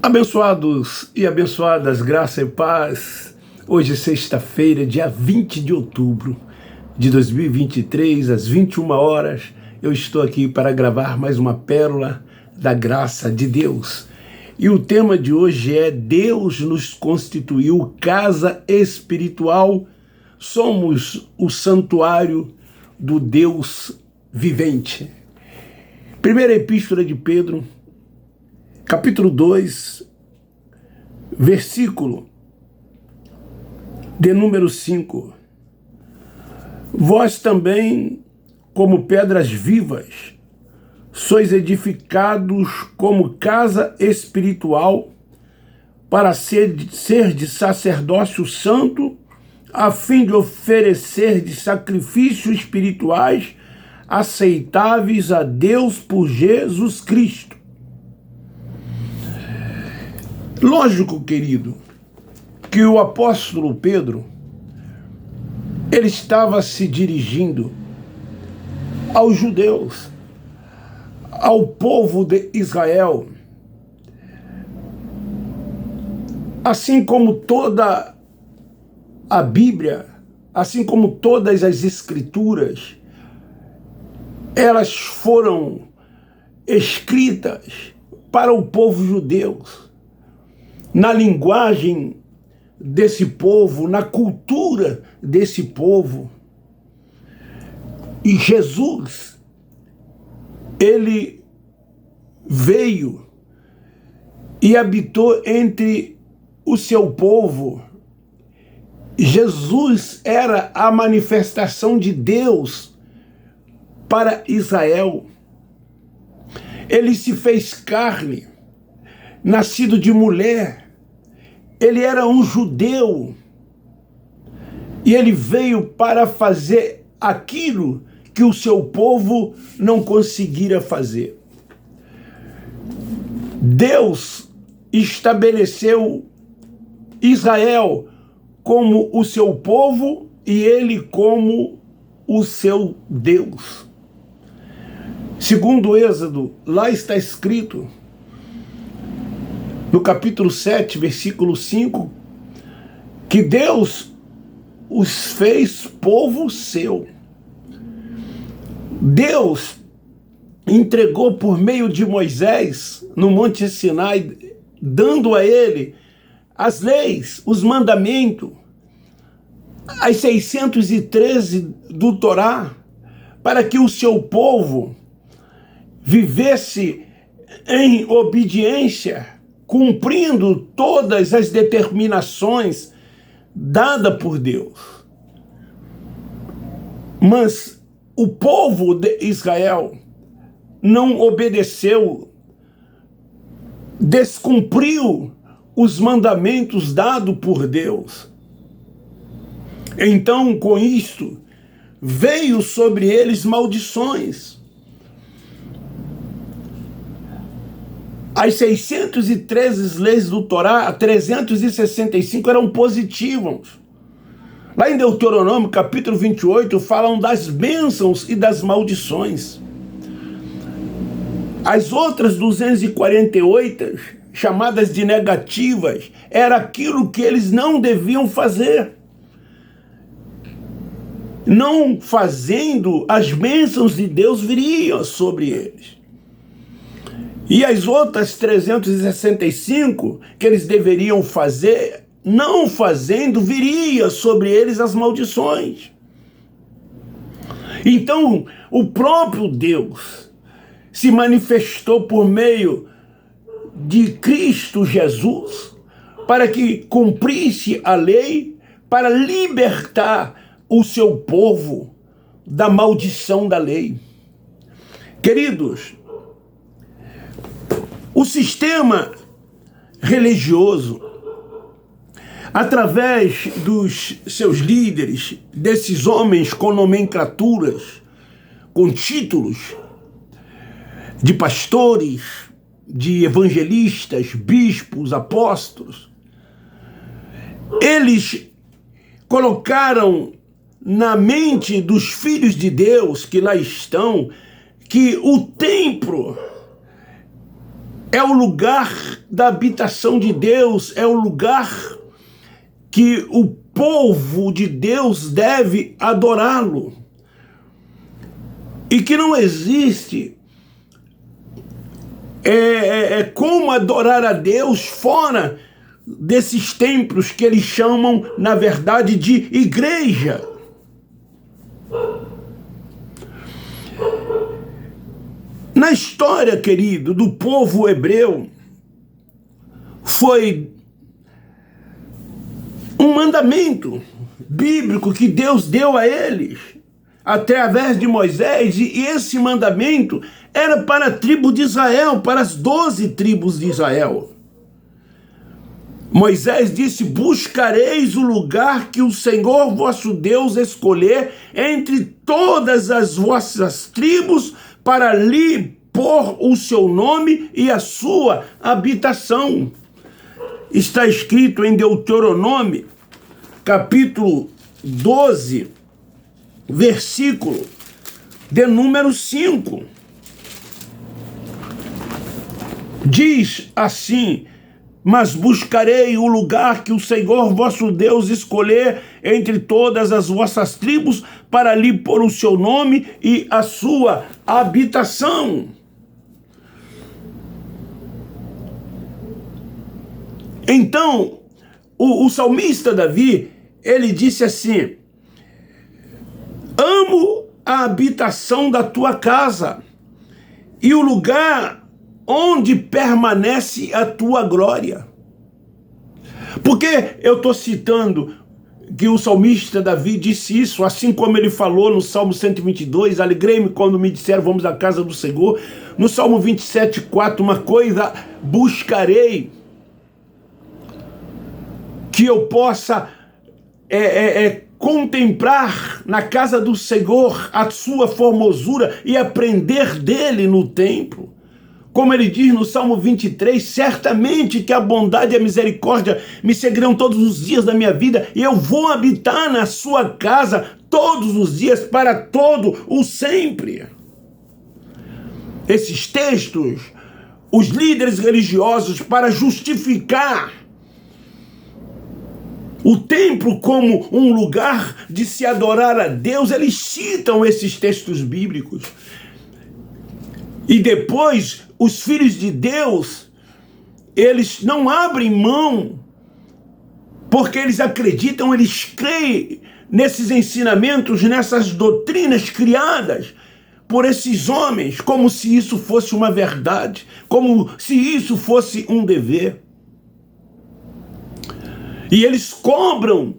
Abençoados e abençoadas, graça e paz. Hoje é sexta-feira, dia 20 de outubro de 2023, às 21 horas. Eu estou aqui para gravar mais uma pérola da graça de Deus. E o tema de hoje é: Deus nos constituiu casa espiritual, somos o santuário do Deus vivente. Primeira Epístola de Pedro, capítulo 2, versículo de número 5. Vós também, como pedras vivas, sois edificados como casa espiritual, para ser de sacerdócio santo, a fim de oferecer de sacrifícios espirituais aceitáveis a Deus por Jesus Cristo. Lógico, querido, que o apóstolo Pedro, ele estava se dirigindo aos judeus, ao povo de Israel, assim como toda a Bíblia, assim como todas as Escrituras, elas foram escritas para o povo judeu, na linguagem desse povo, na cultura desse povo. E Jesus, ele veio e habitou entre o seu povo. Jesus era a manifestação de Deus para Israel. Ele se fez carne, nascido de mulher. Ele era um judeu e ele veio para fazer aquilo que o seu povo não conseguira fazer. Deus estabeleceu Israel como o seu povo e ele como o seu Deus. Segundo o Êxodo, lá está escrito, no capítulo 7, versículo 5, que Deus os fez povo seu. Deus entregou por meio de Moisés, no Monte Sinai, dando a ele as leis, os mandamentos, as 613 do Torá, para que o seu povo vivesse em obediência, cumprindo todas as determinações dadas por Deus. Mas o povo de Israel não obedeceu, descumpriu os mandamentos dados por Deus. Então, com isto, veio sobre eles maldições. As 613 leis do Torá, 365 eram positivas. Lá em Deuteronômio, capítulo 28, falam das bênçãos e das maldições. As outras 248, chamadas de negativas, era aquilo que eles não deviam fazer. Não fazendo, as bênçãos de Deus viriam sobre eles. E as outras 365 que eles deveriam fazer, não fazendo, viria sobre eles as maldições. Então, o próprio Deus se manifestou por meio de Cristo Jesus para que cumprisse a lei, para libertar o seu povo da maldição da lei. Queridos, o sistema religioso, através dos seus líderes, desses homens com nomenclaturas, com títulos de pastores, de evangelistas, bispos, apóstolos, eles colocaram na mente dos filhos de Deus que lá estão, que o templo é o lugar da habitação de Deus, é o lugar que o povo de Deus deve adorá-lo. E que não existe como adorar a Deus fora desses templos que eles chamam, na verdade, de igreja. Na história, querido, do povo hebreu, foi um mandamento bíblico que Deus deu a eles, através de Moisés, e esse mandamento era para a tribo de Israel, para as 12 tribos de Israel. Moisés disse: buscareis o lugar que o Senhor vosso Deus escolher entre todas as vossas tribos, para lhe pôr o seu nome e a sua habitação. Está escrito em Deuteronômio, capítulo 12, versículo de número 5. Diz assim: mas buscarei o lugar que o Senhor vosso Deus escolher entre todas as vossas tribos, para lhe pôr o seu nome e a sua habitação. Então, o salmista Davi, ele disse assim: amo a habitação da tua casa e o lugar onde permanece a tua glória. Por que eu estou citando que o salmista Davi disse isso, assim como ele falou no Salmo 122, alegrei-me quando me disseram vamos à casa do Senhor. No Salmo 27:4, uma coisa buscarei, que eu possa contemplar na casa do Senhor a sua formosura e aprender dele no templo. Como ele diz no Salmo 23, certamente que a bondade e a misericórdia me seguirão todos os dias da minha vida, e eu vou habitar na sua casa todos os dias, para todo o sempre. Esses textos, os líderes religiosos, para justificar o templo como um lugar de se adorar a Deus, eles citam esses textos bíblicos. E depois, os filhos de Deus, eles não abrem mão, porque eles acreditam, eles creem nesses ensinamentos, nessas doutrinas criadas por esses homens, como se isso fosse uma verdade, como se isso fosse um dever. E eles cobram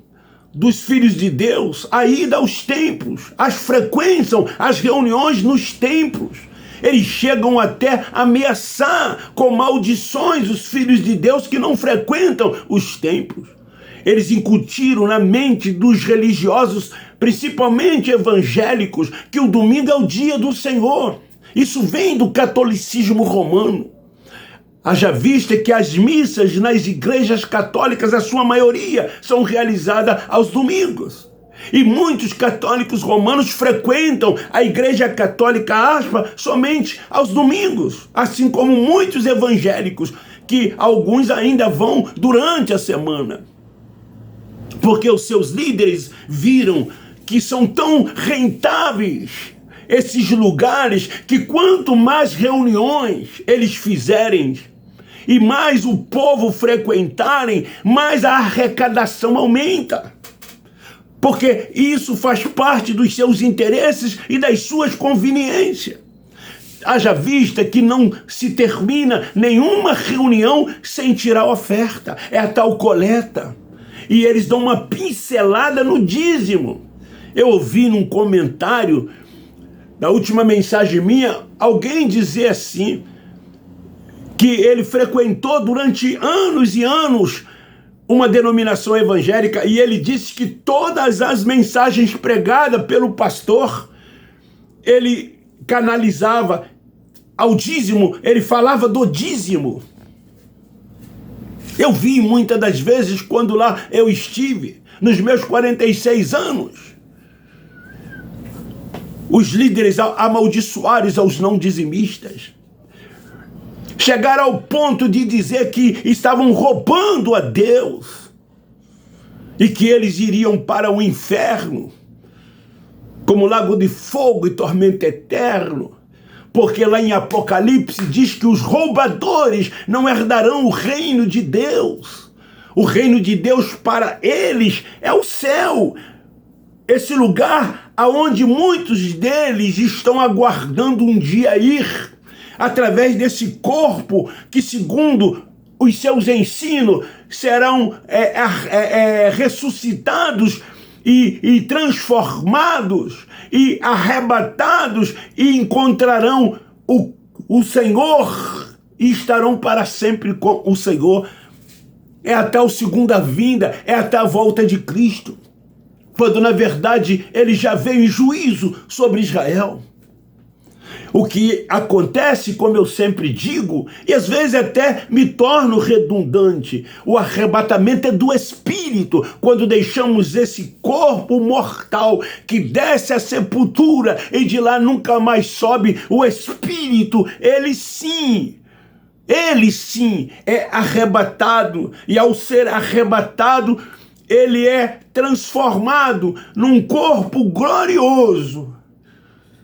dos filhos de Deus a ida aos templos, frequentam as reuniões nos templos. Eles chegam até a ameaçar com maldições os filhos de Deus que não frequentam os templos. Eles incutiram na mente dos religiosos, principalmente evangélicos, que o domingo é o dia do Senhor. Isso vem do catolicismo romano. Haja vista que as missas nas igrejas católicas, a sua maioria, são realizadas aos domingos. E muitos católicos romanos frequentam a igreja católica somente aos domingos, assim como muitos evangélicos, que alguns ainda vão durante a semana. Porque os seus líderes viram que são tão rentáveis esses lugares, que quanto mais reuniões eles fizerem e mais o povo frequentarem, mais a arrecadação aumenta. Porque isso faz parte dos seus interesses e das suas conveniências. Haja vista que não se termina nenhuma reunião sem tirar oferta. É a tal coleta. E eles dão uma pincelada no dízimo. Eu ouvi num comentário da última mensagem minha, alguém dizer assim, que ele frequentou durante anos e anos uma denominação evangélica, e ele disse que todas as mensagens pregadas pelo pastor, ele canalizava ao dízimo, ele falava do dízimo. Eu vi muitas das vezes, quando lá eu estive, nos meus 46 anos, os líderes amaldiçoaram aos não dizimistas. chegaram ao ponto de dizer que estavam roubando a Deus e que eles iriam para o inferno, como lago de fogo e tormento eterno, porque lá em Apocalipse diz que os roubadores não herdarão o reino de Deus. O reino de Deus para eles é o céu, esse lugar aonde muitos deles estão aguardando um dia ir, através desse corpo que, segundo os seus ensinos, serão ressuscitados e transformados e arrebatados e encontrarão o Senhor e estarão para sempre com o Senhor. É até a segunda vinda, é até a volta de Cristo, quando na verdade ele já veio em juízo sobre Israel. O que acontece, como eu sempre digo, e às vezes até me torno redundante, o arrebatamento é do espírito, quando deixamos esse corpo mortal que desce à sepultura e de lá nunca mais sobe. O espírito, ele sim é arrebatado, e ao ser arrebatado, ele é transformado num corpo glorioso,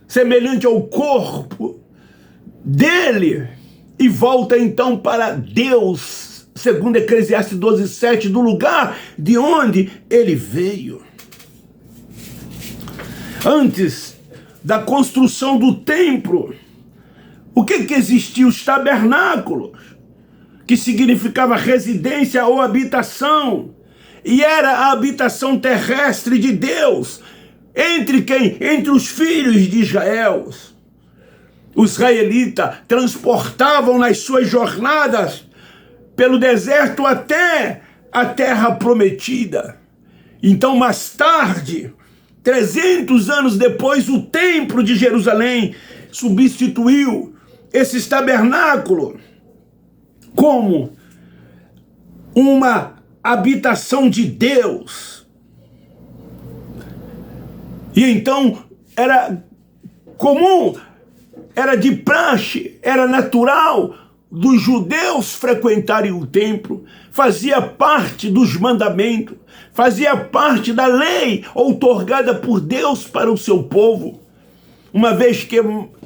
semelhante ao corpo dele, e volta então para Deus, segundo Eclesiastes 12:7, do lugar de onde ele veio. Antes da construção do templo, o que existia? Os tabernáculos, que significava residência ou habitação, e era a habitação terrestre de Deus. Entre quem? Entre os filhos de Israel. Os israelitas transportavam nas suas jornadas pelo deserto até a terra prometida. Então, mais tarde, 300 anos depois, o templo de Jerusalém substituiu esses tabernáculos como uma habitação de Deus. E então era comum, era de praxe, era natural dos judeus frequentarem o templo, fazia parte dos mandamentos, fazia parte da lei outorgada por Deus para o seu povo. Uma vez que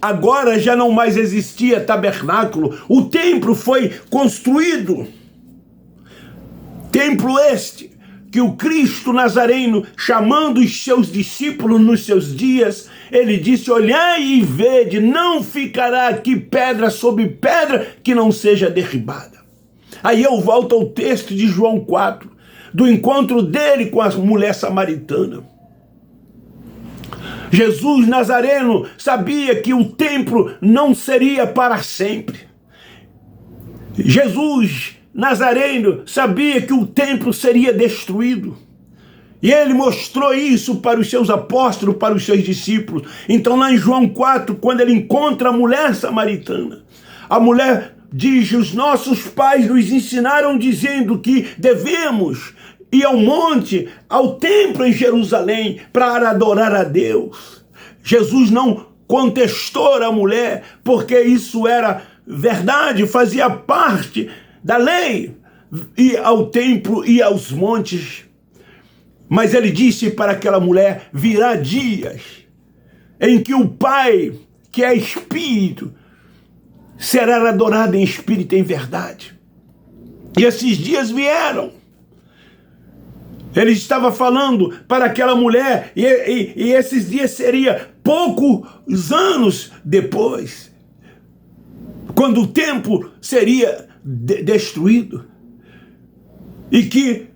agora já não mais existia tabernáculo, o templo foi construído. Templo este que o Cristo Nazareno, chamando os seus discípulos nos seus dias, ele disse: olhai e vede, não ficará aqui pedra sobre pedra que não seja derribada. Aí eu volto ao texto de João 4, do encontro dele com a mulher samaritana. Jesus Nazareno sabia que o templo não seria para sempre. Jesus Nazareno sabia que o templo seria destruído. E ele mostrou isso para os seus apóstolos, para os seus discípulos. Então lá em João 4, quando ele encontra a mulher samaritana, a mulher diz: os nossos pais nos ensinaram dizendo que devemos ir ao monte, ao templo em Jerusalém, para adorar a Deus. Jesus não contestou a mulher, porque isso era verdade, fazia parte da lei, ir ao templo e aos montes. Mas ele disse para aquela mulher: virá dias em que o Pai, que é Espírito, será adorado em espírito e em verdade. E esses dias vieram. Ele estava falando para aquela mulher, e esses dias seria poucos anos depois, quando o templo seria destruído, e que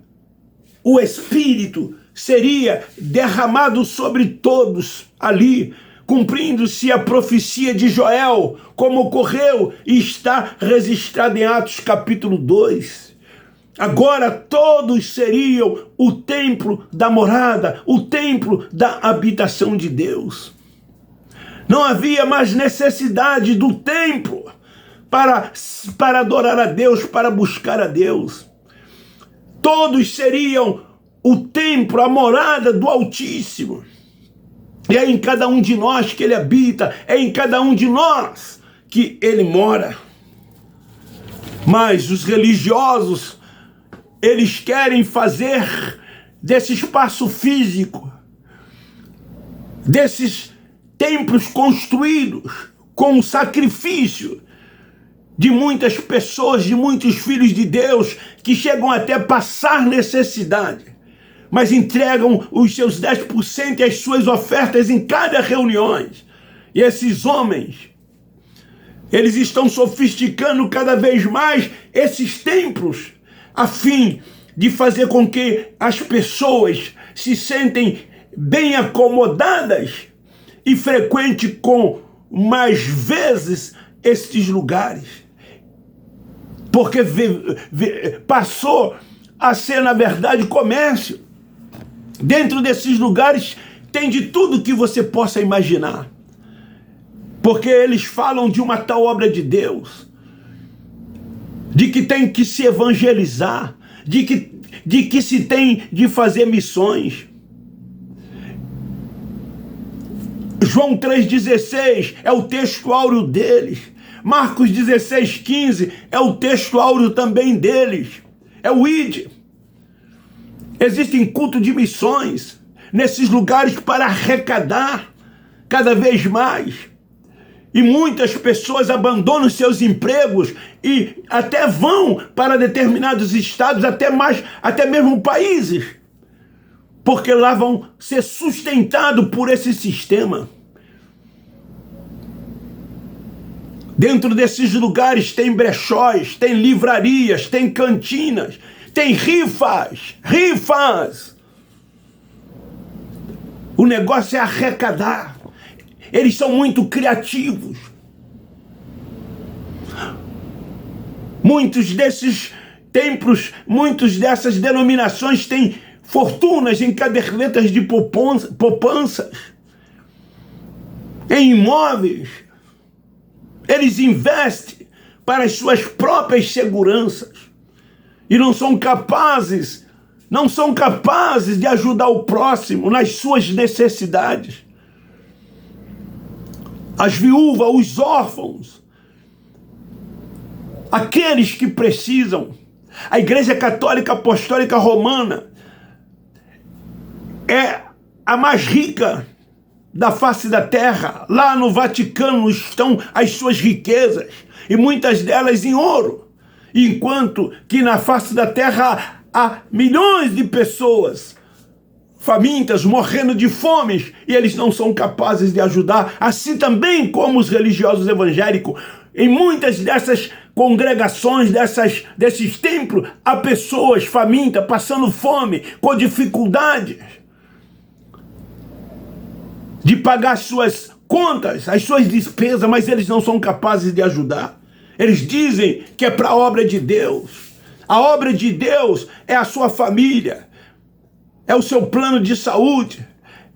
o Espírito seria derramado sobre todos ali, cumprindo-se a profecia de Joel, como ocorreu e está registrado em Atos capítulo 2. Agora todos seriam o templo da morada, o templo da habitação de Deus. Não havia mais necessidade do templo para adorar a Deus, para buscar a Deus. Todos seriam o templo, a morada do Altíssimo. E é em cada um de nós que ele habita, é em cada um de nós que ele mora. Mas os religiosos, eles querem fazer desse espaço físico, desses templos construídos com o sacrifício de muitas pessoas, de muitos filhos de Deus, que chegam até a passar necessidade, mas entregam os seus 10% e as suas ofertas em cada reunião. E esses homens, eles estão sofisticando cada vez mais esses templos, a fim de fazer com que as pessoas se sentem bem acomodadas e frequente com mais vezes estes lugares. Porque passou a ser, na verdade, comércio. Dentro desses lugares tem de tudo que você possa imaginar. Porque eles falam de uma tal obra de Deus, de que tem que se evangelizar, de que se tem de fazer missões. João 3,16 é o texto áureo deles. Marcos 16,15 é o texto áureo também deles. É o ID. Existem cultos de missões nesses lugares para arrecadar cada vez mais. E muitas pessoas abandonam seus empregos e até vão para determinados estados, até mesmo países, porque lá vão ser sustentados por esse sistema. Dentro desses lugares tem brechóis, tem livrarias, tem cantinas, tem rifas. O negócio é arrecadar. Eles são muito criativos. Muitos desses templos, muitas dessas denominações têm fortunas em cadernetas de poupanças, em imóveis. Eles investem para as suas próprias seguranças e não são capazes de ajudar o próximo nas suas necessidades. As viúvas, os órfãos, aqueles que precisam. A Igreja Católica Apostólica Romana é a mais rica da face da terra. Lá no Vaticano estão as suas riquezas, e muitas delas em ouro, enquanto que na face da terra há milhões de pessoas famintas, morrendo de fome, e eles não são capazes de ajudar, assim também como os religiosos evangélicos. Em muitas dessas congregações, desses templos, há pessoas famintas, passando fome, com dificuldades de pagar as suas contas, as suas despesas, mas eles não são capazes de ajudar. Eles dizem que é para a obra de Deus. A obra de Deus é a sua família, é o seu plano de saúde,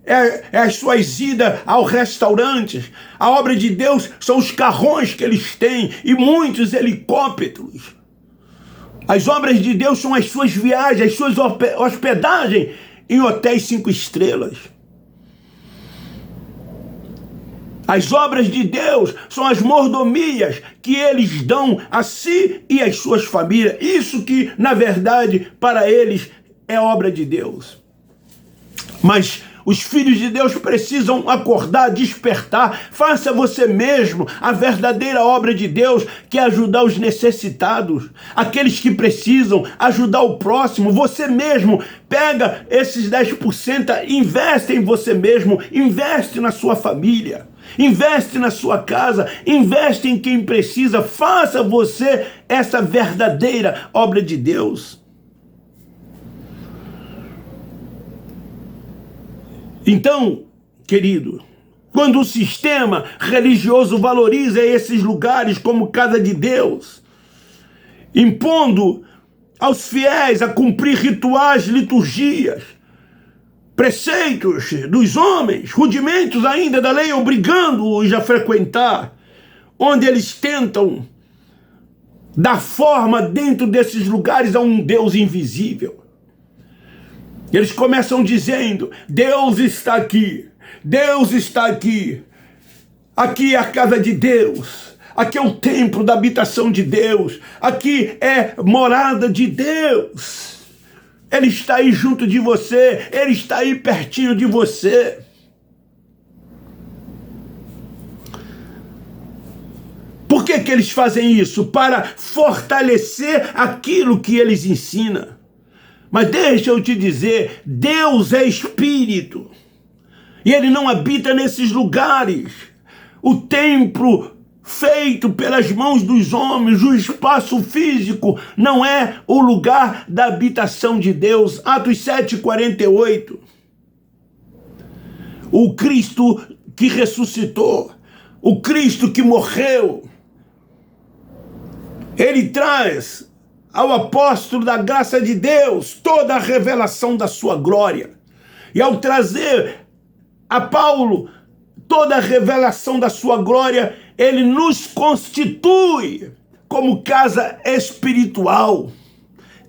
é as suas idas ao restaurante. A obra de Deus são os carrões que eles têm e muitos helicópteros. As obras de Deus são as suas viagens, as suas hospedagens em hotéis 5 estrelas. As obras de Deus são as mordomias que eles dão a si e às suas famílias. Isso que, na verdade, para eles é obra de Deus. Mas os filhos de Deus precisam acordar, despertar. Faça você mesmo a verdadeira obra de Deus, que é ajudar os necessitados, aqueles que precisam, ajudar o próximo. Você mesmo pega esses 10%, investe em você mesmo, investe na sua família, investe na sua casa, investe em quem precisa. Faça você essa verdadeira obra de Deus. Então, querido, quando o sistema religioso valoriza esses lugares como casa de Deus, impondo aos fiéis a cumprir rituais, liturgias, preceitos dos homens, rudimentos ainda da lei, obrigando-os a frequentar, onde eles tentam dar forma dentro desses lugares a um Deus invisível. Eles começam dizendo: Deus está aqui, Deus está aqui, aqui é a casa de Deus, Aqui é o templo da habitação de Deus. Aqui é morada de Deus. Ele está aí junto de você. Ele está aí pertinho de você. Por que eles fazem isso? Para fortalecer aquilo que eles ensinam. Mas deixa eu te dizer, Deus é espírito. E ele não habita nesses lugares. O templo feito pelas mãos dos homens, o espaço físico, não é o lugar da habitação de Deus. Atos 7:48. O Cristo que ressuscitou, o Cristo que morreu, ele traz ao apóstolo da graça de Deus toda a revelação da sua glória. E ao trazer a Paulo toda a revelação da sua glória, ele nos constitui como casa espiritual,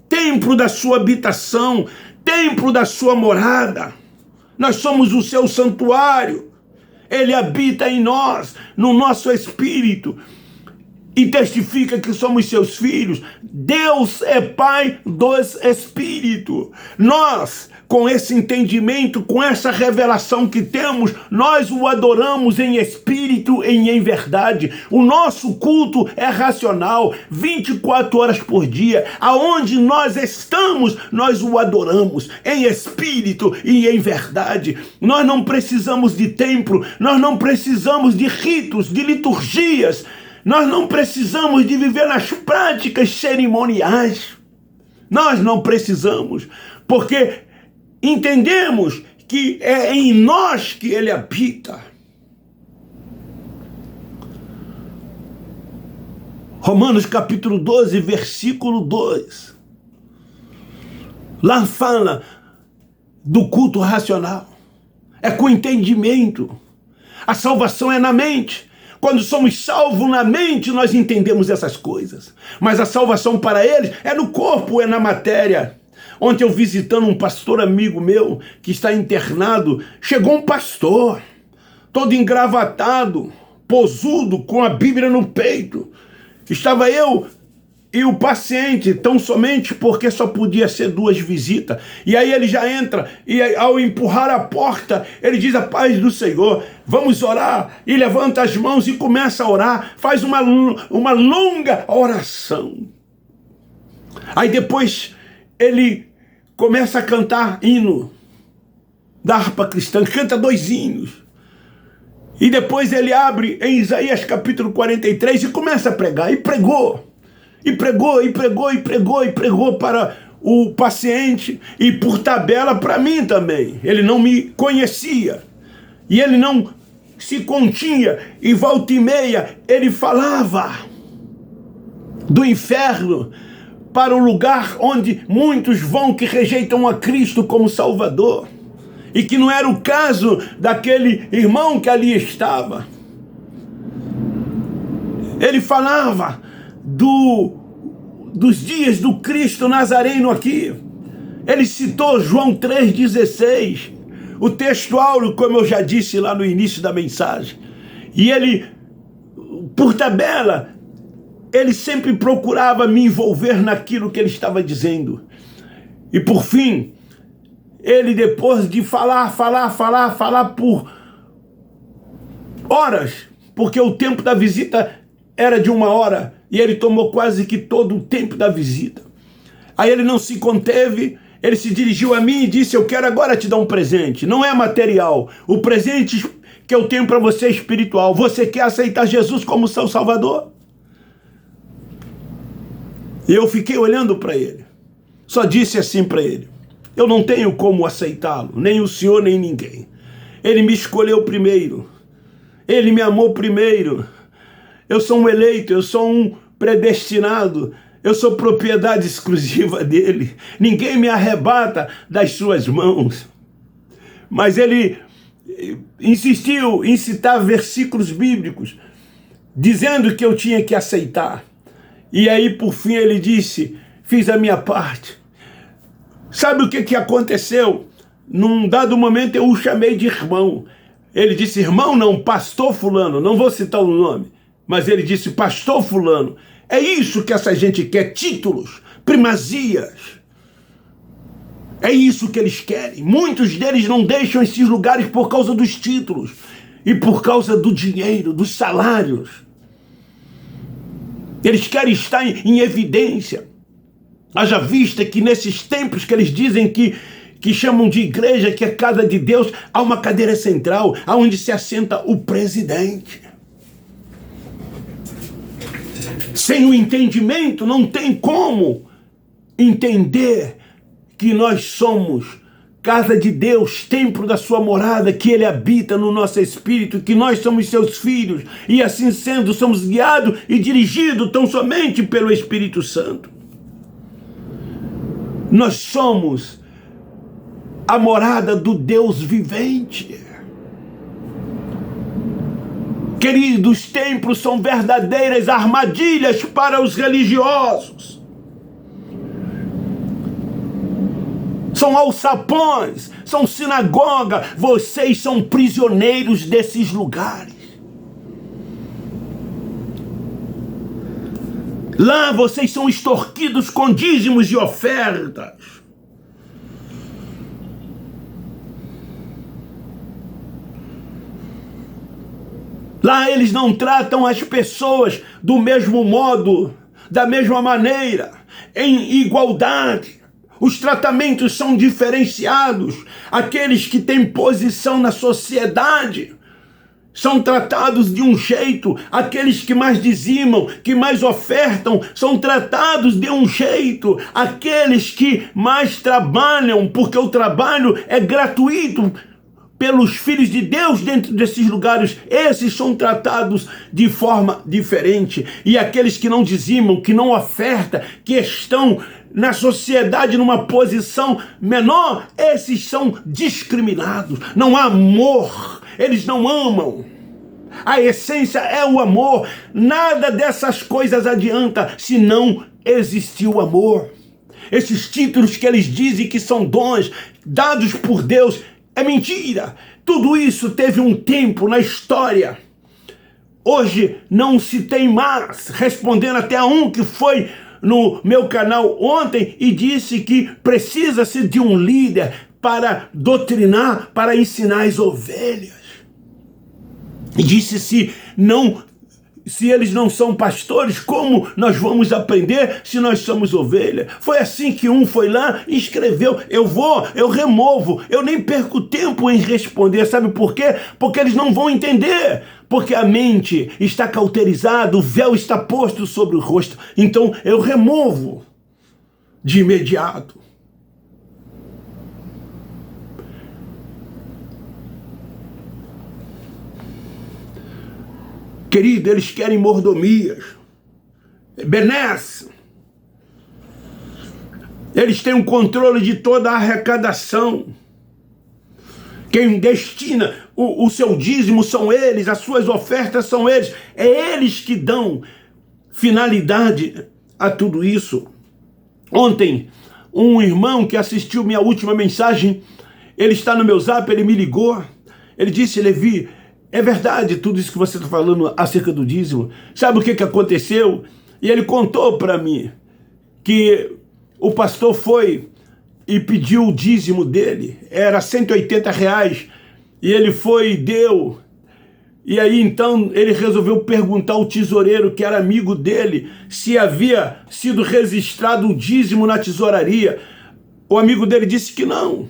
templo da sua habitação, templo da sua morada. Nós somos o seu santuário. Ele habita em nós, no nosso espírito, e testifica que somos seus filhos. Deus é Pai dos Espíritos. Nós, com esse entendimento, com essa revelação que temos, nós o adoramos em espírito e em verdade. O nosso culto é racional, 24 horas por dia. Aonde nós estamos, nós o adoramos em espírito e em verdade. Nós não precisamos de templo, nós não precisamos de ritos, de liturgias. Nós não precisamos de viver nas práticas cerimoniais. Nós não precisamos, porque entendemos que é em nós que ele habita. Romanos capítulo 12, versículo 2. Lá fala do culto racional. É com entendimento. A salvação é na mente. Quando somos salvos na mente, nós entendemos essas coisas. Mas a salvação para eles é no corpo, é na matéria. Ontem eu visitando um pastor amigo meu que está internado, chegou um pastor, todo engravatado, posudo, com a Bíblia no peito. Estava eu e o paciente, tão somente porque só podia ser 2 visitas. E aí ele já entra, e ao empurrar a porta, ele diz: a paz do Senhor, vamos orar. E levanta as mãos e começa a orar, faz uma longa oração. Aí depois ele começa a cantar hino da harpa cristã, canta 2 hinos. E depois ele abre em Isaías capítulo 43 e começa a pregar, e pregou. E pregou, e pregou, e pregou, e pregou para o paciente e por tabela para mim também. Ele não me conhecia e ele não se continha, e volta e meia ele falava do inferno para o lugar onde muitos vão que rejeitam a Cristo como Salvador, e que não era o caso daquele irmão que ali estava. Ele falava dos dias do Cristo Nazareno aqui. Ele citou João 3,16, o texto áureo, como eu já disse lá no início da mensagem. E ele, por tabela, ele sempre procurava me envolver naquilo que ele estava dizendo. E por fim, ele, depois de falar por horas, porque o tempo da visita era de 1 hora, e ele tomou quase que todo o tempo da visita. Aí ele não se conteve, ele se dirigiu a mim e disse: eu quero agora te dar um presente. Não é material, o presente que eu tenho para você é espiritual. Você quer aceitar Jesus como seu Salvador? E eu fiquei olhando para ele, só disse assim para ele: eu não tenho como aceitá-lo, nem o senhor, nem ninguém. Ele me escolheu primeiro, ele me amou primeiro. Eu sou um eleito, eu sou um predestinado, eu sou propriedade exclusiva dele. Ninguém me arrebata das suas mãos. Mas ele insistiu em citar versículos bíblicos, dizendo que eu tinha que aceitar. E aí, por fim, ele disse: fiz a minha parte. Sabe o que aconteceu? Num dado momento eu o chamei de irmão. Ele disse: irmão não, pastor fulano, não vou citar o nome. Mas ele disse, pastor fulano, é isso que essa gente quer, títulos, primazias. É isso que eles querem. Muitos deles não deixam esses lugares por causa dos títulos e por causa do dinheiro, dos salários. Eles querem estar em evidência. Haja vista que nesses templos que eles dizem que chamam de igreja, que é casa de Deus, há uma cadeira central, onde se assenta o presidente. Sem o entendimento, não tem como entender que nós somos casa de Deus, templo da sua morada, que Ele habita no nosso espírito, que nós somos seus filhos, e assim sendo, somos guiados e dirigidos tão somente pelo Espírito Santo. Nós somos a morada do Deus vivente. Queridos, templos são verdadeiras armadilhas para os religiosos. São alçapões, são sinagoga. Vocês são prisioneiros desses lugares. Lá vocês são extorquidos com dízimos e ofertas. Lá eles não tratam as pessoas do mesmo modo, da mesma maneira, em igualdade. Os tratamentos são diferenciados. Aqueles que têm posição na sociedade são tratados de um jeito. Aqueles que mais dizimam, que mais ofertam, são tratados de um jeito. Aqueles que mais trabalham, porque o trabalho é gratuito pelos filhos de Deus dentro desses lugares, esses são tratados de forma diferente. E aqueles que não dizimam, que não ofertam, que estão na sociedade numa posição menor, esses são discriminados. Não há amor, eles não amam. A essência é o amor. Nada dessas coisas adianta se não existir o amor. Esses títulos que eles dizem que são dons dados por Deus, é mentira. Tudo isso teve um tempo na história. Hoje não se tem mais. Respondendo até a um que foi no meu canal ontem e disse que precisa-se de um líder para doutrinar, para ensinar as ovelhas. E disse se eles não são pastores, como nós vamos aprender se nós somos ovelha? Foi assim que um foi lá e escreveu. Eu removo, eu nem perco tempo em responder. Sabe por quê? Porque eles não vão entender. Porque a mente está cauterizada, o véu está posto sobre o rosto. Então eu removo de imediato. Querido, eles querem mordomias, benesse. Eles têm um controle de toda a arrecadação. Quem destina o seu dízimo são eles, as suas ofertas são eles. É eles que dão finalidade a tudo isso. Ontem, um irmão que assistiu minha última mensagem, ele está no meu zap, ele me ligou. Ele disse, Levi, é verdade tudo isso que você está falando acerca do dízimo? Sabe o que aconteceu? E ele contou para mim que o pastor foi e pediu o dízimo dele. Era R$180. E ele foi e deu. E aí então ele resolveu perguntar ao tesoureiro, que era amigo dele, se havia sido registrado o dízimo na tesouraria. O amigo dele disse que não.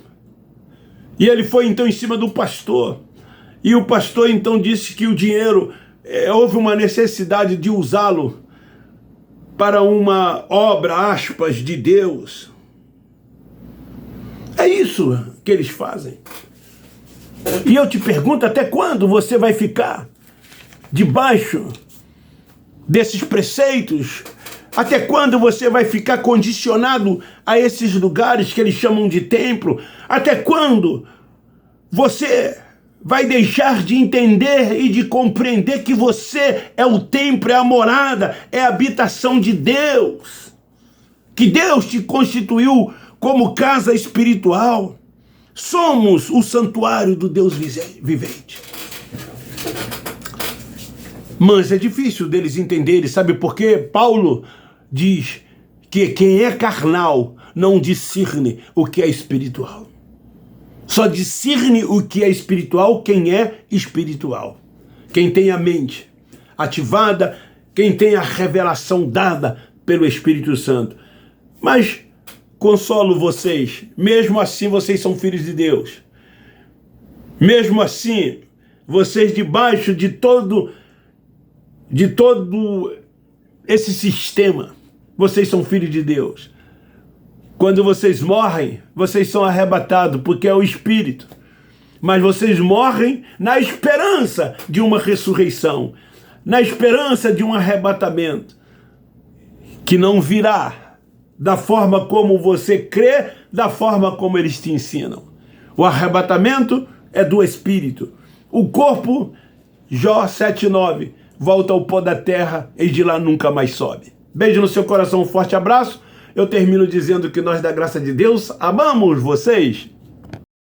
E ele foi então em cima do pastor. E o pastor então disse que o dinheiro, houve uma necessidade de usá-lo para uma obra, aspas, de Deus. É isso que eles fazem. E eu te pergunto, até quando você vai ficar debaixo desses preceitos? Até quando você vai ficar condicionado a esses lugares que eles chamam de templo? Até quando você vai deixar de entender e de compreender que você é o templo, é a morada, é a habitação de Deus? Que Deus te constituiu como casa espiritual. Somos o santuário do Deus vivente. Mas é difícil deles entenderem, sabe por quê? Paulo diz que quem é carnal não discerne o que é espiritual. Só discerne o que é espiritual quem é espiritual. Quem tem a mente ativada, quem tem a revelação dada pelo Espírito Santo. Mas consolo vocês, mesmo assim vocês são filhos de Deus. Mesmo assim, vocês debaixo de todo esse sistema, vocês são filhos de Deus. Quando vocês morrem, vocês são arrebatados, porque é o Espírito. Mas vocês morrem na esperança de uma ressurreição, na esperança de um arrebatamento, que não virá da forma como você crê, da forma como eles te ensinam. O arrebatamento é do Espírito. O corpo, Jó 7:9, volta ao pó da terra e de lá nunca mais sobe. Beijo no seu coração, um forte abraço. Eu termino dizendo que nós, da graça de Deus, amamos vocês.